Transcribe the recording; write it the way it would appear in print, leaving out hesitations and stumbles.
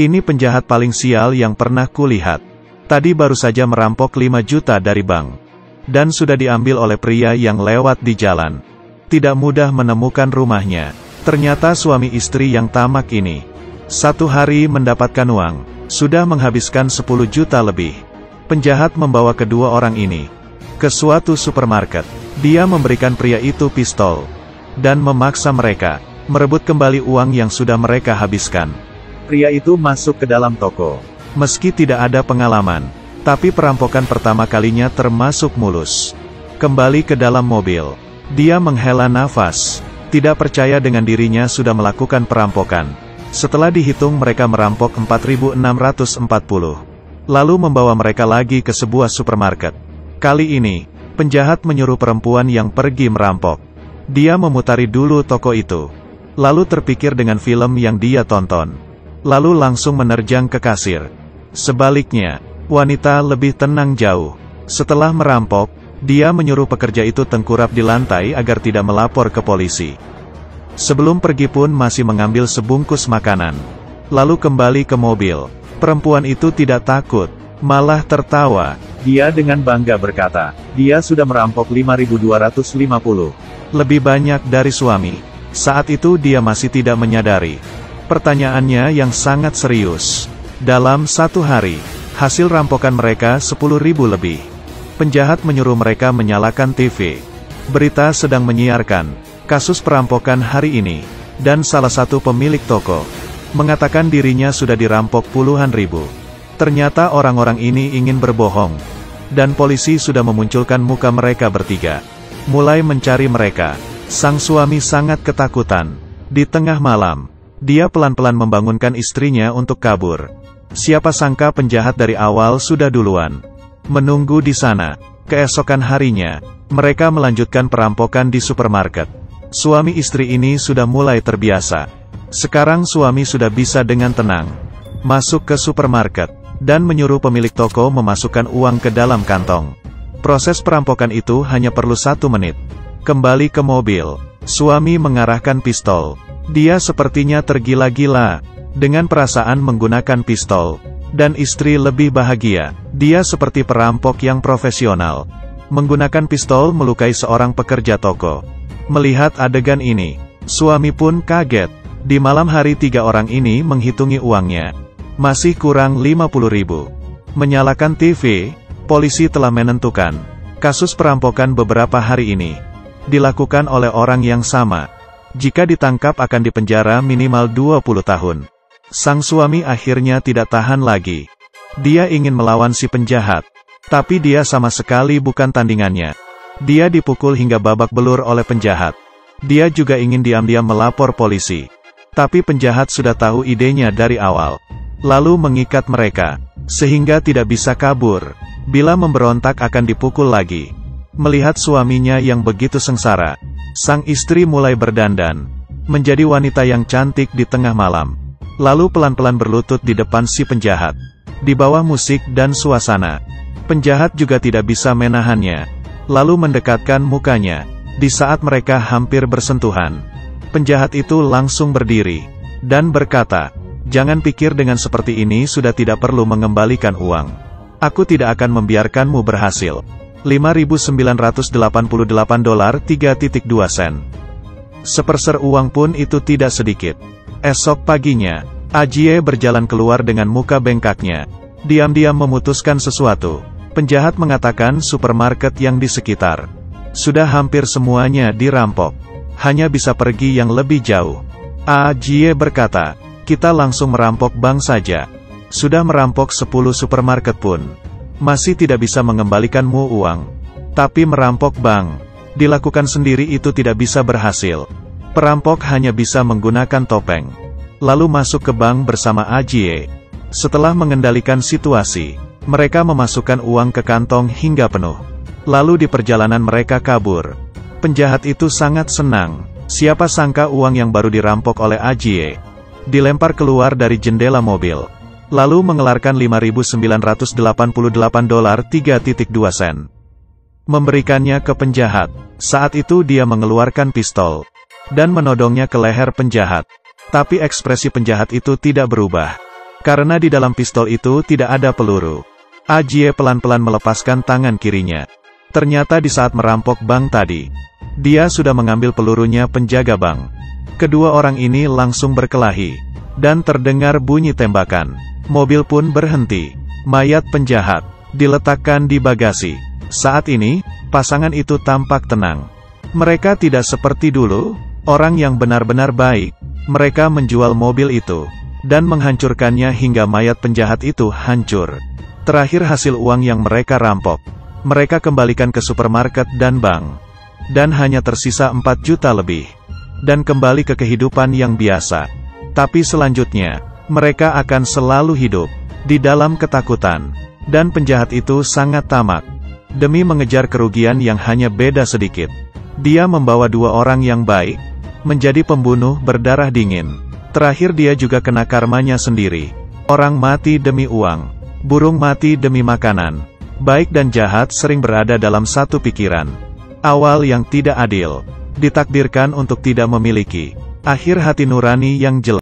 Ini penjahat paling sial yang pernah kulihat. Tadi baru saja merampok 5 juta dari bank. Dan sudah diambil oleh pria yang lewat di jalan. Tidak mudah menemukan rumahnya. Ternyata suami istri yang tamak ini. Satu hari mendapatkan uang, sudah menghabiskan 10 juta lebih. Penjahat membawa kedua orang ini ke suatu supermarket. Dia memberikan pria itu pistol. Dan memaksa mereka merebut kembali uang yang sudah mereka habiskan. Pria itu masuk ke dalam toko. Meski tidak ada pengalaman, tapi perampokan pertama kalinya termasuk mulus. Kembali ke dalam mobil. Dia menghela nafas. Tidak percaya dengan dirinya sudah melakukan perampokan. Setelah dihitung mereka merampok 4.640. Lalu membawa mereka lagi ke sebuah supermarket. Kali ini, penjahat menyuruh perempuan yang pergi merampok. Dia memutari dulu toko itu. Lalu terpikir dengan film yang dia tonton. Lalu langsung menerjang ke kasir. Sebaliknya, wanita lebih tenang jauh. Setelah merampok, dia menyuruh pekerja itu tengkurap di lantai agar tidak melapor ke polisi. Sebelum pergi pun masih mengambil sebungkus makanan. Lalu kembali ke mobil. Perempuan itu tidak takut, malah tertawa. Dia dengan bangga berkata, dia sudah merampok 5.250. Lebih banyak dari suami. Saat itu dia masih tidak menyadari. Pertanyaannya yang sangat serius. Dalam satu hari, hasil rampokan mereka 10.000 lebih. Penjahat menyuruh mereka menyalakan TV. Berita sedang menyiarkan kasus perampokan hari ini. Dan salah satu pemilik toko mengatakan dirinya sudah dirampok puluhan ribu. Ternyata orang-orang ini ingin berbohong. Dan polisi sudah memunculkan muka mereka bertiga. Mulai mencari mereka. Sang suami sangat ketakutan. Di tengah malam, dia pelan-pelan membangunkan istrinya untuk kabur. Siapa sangka penjahat dari awal sudah duluan menunggu di sana. Keesokan harinya, mereka melanjutkan perampokan di supermarket. Suami istri ini sudah mulai terbiasa. Sekarang suami sudah bisa dengan tenang masuk ke supermarket dan menyuruh pemilik toko memasukkan uang ke dalam kantong. Proses perampokan itu hanya perlu 1 menit. Kembali ke mobil, suami mengarahkan pistol. Dia sepertinya tergila-gila dengan perasaan menggunakan pistol. Dan istri lebih bahagia. Dia seperti perampok yang profesional. Menggunakan pistol melukai seorang pekerja toko. Melihat adegan ini, suami pun kaget. Di malam hari 3 orang ini menghitungi uangnya. Masih kurang 50.000. Menyalakan TV, polisi telah menentukan kasus perampokan beberapa hari ini dilakukan oleh orang yang sama. Jika ditangkap akan dipenjara minimal 20 tahun. Sang suami akhirnya tidak tahan lagi. Dia ingin melawan si penjahat. Tapi dia sama sekali bukan tandingannya. Dia dipukul hingga babak belur oleh penjahat. Dia juga ingin diam-diam melapor polisi. Tapi penjahat sudah tahu idenya dari awal. Lalu mengikat mereka, sehingga tidak bisa kabur. Bila memberontak akan dipukul lagi. Melihat suaminya yang begitu sengsara, sang istri mulai berdandan. Menjadi wanita yang cantik di tengah malam. Lalu pelan-pelan berlutut di depan si penjahat. Di bawah musik dan suasana. Penjahat juga tidak bisa menahannya. Lalu mendekatkan mukanya. Di saat mereka hampir bersentuhan, penjahat itu langsung berdiri. Dan berkata, jangan pikir dengan seperti ini sudah tidak perlu mengembalikan uang. Aku tidak akan membiarkanmu berhasil. $5.988 $3.2 sen. Seperser uang pun itu tidak sedikit. Esok paginya, Ajie berjalan keluar dengan muka bengkaknya. Diam-diam memutuskan sesuatu. Penjahat mengatakan supermarket yang di sekitar sudah hampir semuanya dirampok. Hanya bisa pergi yang lebih jauh. Ajie berkata, kita langsung merampok bank saja. Sudah merampok 10 supermarket pun masih tidak bisa mengembalikanmu uang. Tapi merampok bank dilakukan sendiri itu tidak bisa berhasil. Perampok hanya bisa menggunakan topeng. Lalu masuk ke bank bersama Ajie. Setelah mengendalikan situasi, mereka memasukkan uang ke kantong hingga penuh. Lalu di perjalanan mereka kabur. Penjahat itu sangat senang. Siapa sangka uang yang baru dirampok oleh Ajie dilempar keluar dari jendela mobil. Lalu mengeluarkan $5.988 $3.2 sen. Memberikannya ke penjahat. Saat itu dia mengeluarkan pistol dan menodongnya ke leher penjahat. Tapi ekspresi penjahat itu tidak berubah. Karena di dalam pistol itu tidak ada peluru. Ajie pelan-pelan melepaskan tangan kirinya. Ternyata di saat merampok bank tadi, dia sudah mengambil pelurunya penjaga bank. Kedua orang ini langsung berkelahi, dan terdengar bunyi tembakan. Mobil pun berhenti. Mayat penjahat diletakkan di bagasi. Saat ini, pasangan itu tampak tenang. Mereka tidak seperti dulu, orang yang benar-benar baik. Mereka menjual mobil itu, dan menghancurkannya hingga mayat penjahat itu hancur. Terakhir hasil uang yang mereka rampok, mereka kembalikan ke supermarket dan bank. Dan hanya tersisa 4 juta lebih. Dan kembali ke kehidupan yang biasa. Tapi selanjutnya, mereka akan selalu hidup di dalam ketakutan. Dan penjahat itu sangat tamak. Demi mengejar kerugian yang hanya beda sedikit, dia membawa 2 orang yang baik menjadi pembunuh berdarah dingin. Terakhir dia juga kena karmanya sendiri. Orang mati demi uang, burung mati demi makanan. Baik dan jahat sering berada dalam satu pikiran. Awal yang tidak adil, ditakdirkan untuk tidak memiliki akhir hati nurani yang jelas.